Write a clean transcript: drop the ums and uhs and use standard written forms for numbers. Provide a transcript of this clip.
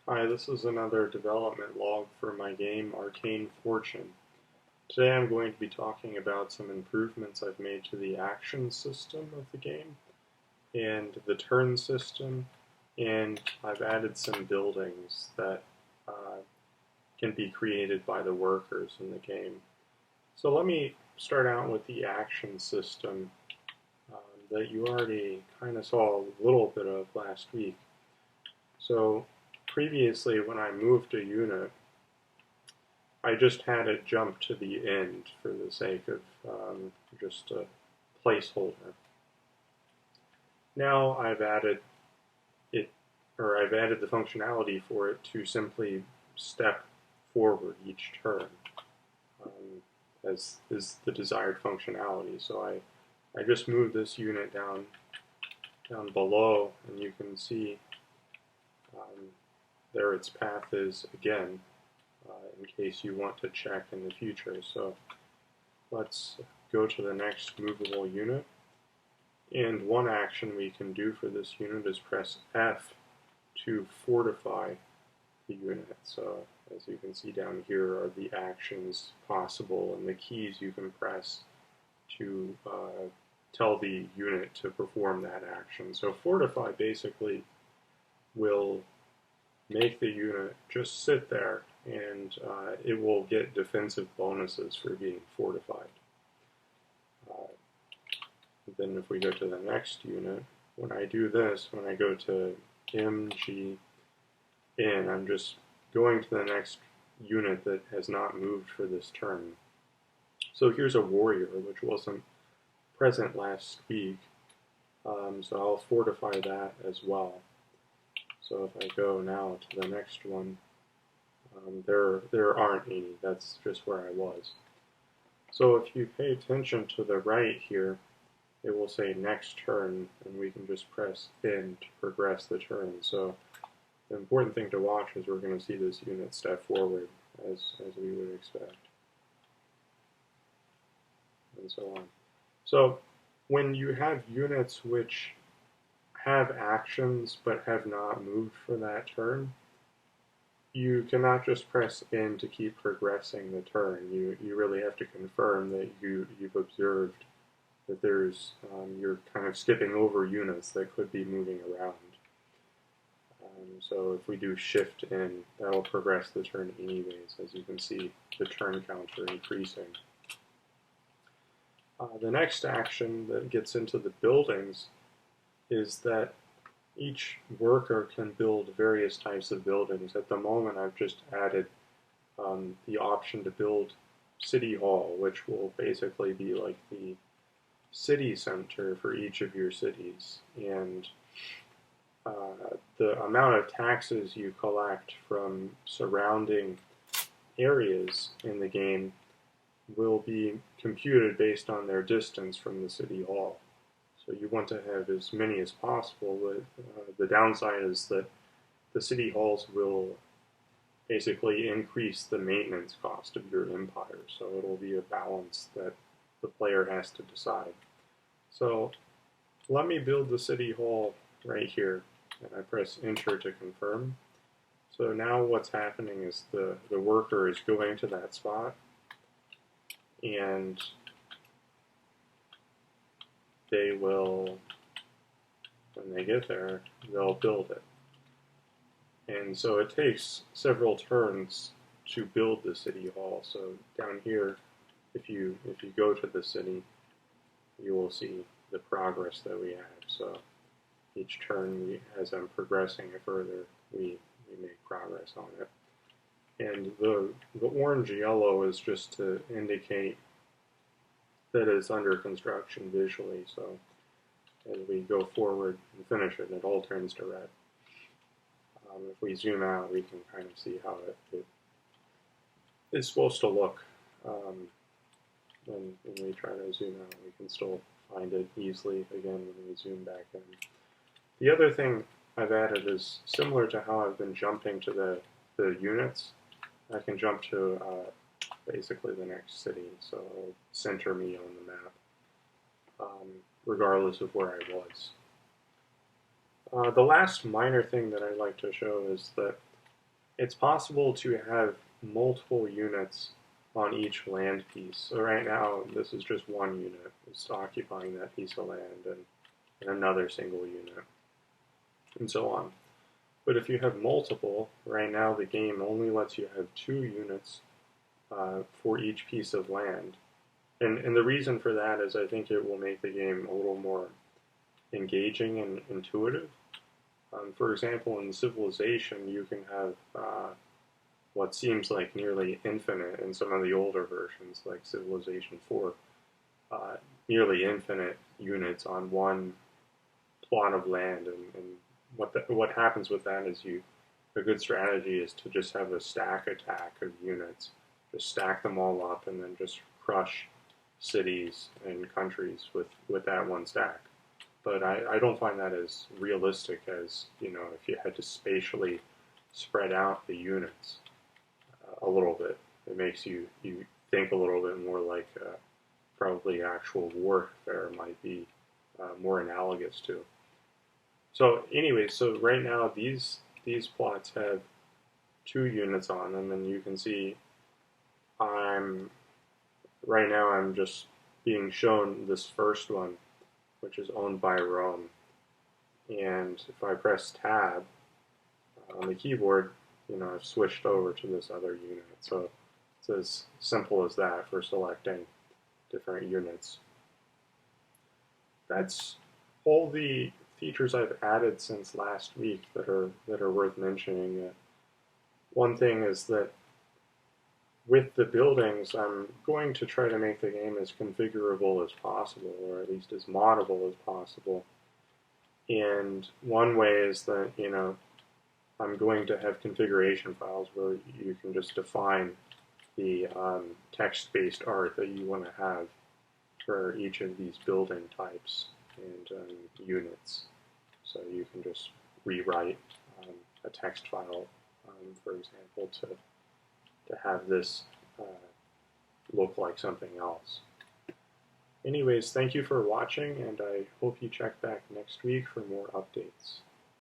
Hi, this is another development log for my game Arcane Fortune. Today I'm going to be talking about some improvements I've made to the action system of the game and the turn system, and I've added some buildings that uh, can be created by the workers in the game. So let me start out with the action system that you already kind of saw a little bit of last week. So previously when I moved a unit, I just had it jump to the end for the sake of just a placeholder. Now I've added it, or I've added the functionality for it to simply step forward each turn, as is the desired functionality. So I just moved this unit down below, and you can see um, there its path is again, in case you want to check in the future. So let's go to the next movable unit. And one action we can do for this unit is press F to fortify the unit. So as you can see down here are the actions possible and the keys you can press to tell the unit to perform that action. So fortify basically will make the unit just sit there, and it will get defensive bonuses for being fortified. Then if we go to the next unit, when I do this, when I go to MGN, I'm just going to the next unit that has not moved for this turn. So here's a warrior, which wasn't present last week, so I'll fortify that as well. So if I go now to the next one, there aren't any, that's just where I was. So if you pay attention to the right here, it will say next turn, and we can just press N to progress the turn. So the important thing to watch is we're going to see this unit step forward as we would expect, and so on. So when you have units which have actions but have not moved for that turn, you cannot just press N to keep progressing the turn. You really have to confirm that you've observed that you're kind of skipping over units that could be moving around. So if we do Shift N, that'll progress the turn anyways, as you can see the turn counter increasing. The next action that gets into the buildings is that each worker can build various types of buildings. At the moment, I've just added the option to build City Hall, which will basically be like the city center for each of your cities, and the amount of taxes you collect from surrounding areas in the game will be computed based on their distance from the city hall. So you want to have as many as possible, but the downside is that the city halls will basically increase the maintenance cost of your empire, so it'll be a balance that the player has to decide. So let me build the city hall right here, and I press enter to confirm. So now what's happening is the worker is going to that spot, and they will, when they get there, they'll build it. And so it takes several turns to build the city hall. So down here, if you go to the city, you will see the progress that we have. So each turn, as I'm progressing it further, we make progress on it. And the orange-yellow is just to indicate that it's under construction visually. So as we go forward and finish it, it all turns to red. If we zoom out, we can kind of see how it is supposed to look. When we try to zoom out, we can still find it easily again when we zoom back in. The other thing I've added is similar to how I've been jumping to the units. I can jump to basically the next city, so it'll center me on the map, regardless of where I was. The last minor thing that I'd like to show is that it's possible to have multiple units on each land piece. So right now, this is just one unit. It's occupying that piece of land, and another single unit, and so on. But if you have multiple, right now the game only lets you have 2 units for each piece of land. And the reason for that is I think it will make the game a little more engaging and intuitive. For example, in Civilization, you can have what seems like nearly infinite in some of the older versions, like Civilization 4, nearly infinite units on one plot of land. And what happens with that is a good strategy is to just have a stack attack of units, just stack them all up, and then just crush cities and countries with that one stack. But I don't find that as realistic as, if you had to spatially spread out the units a little bit. It makes you think a little bit more like probably actual warfare might be more analogous to. So anyway, so right now these plots have 2 units on them, and you can see right now I'm just being shown this first one, which is owned by Rome. And if I press Tab on the keyboard, I've switched over to this other unit. So it's as simple as that for selecting different units. That's all the features I've added since last week that are worth mentioning. One thing is that with the buildings, I'm going to try to make the game as configurable as possible, or at least as moddable as possible. And one way is that, I'm going to have configuration files where you can just define the text-based art that you want to have for each of these building types and units. So you can just rewrite a text file, for example, to have this look like something else. Anyways, thank you for watching, and I hope you check back next week for more updates.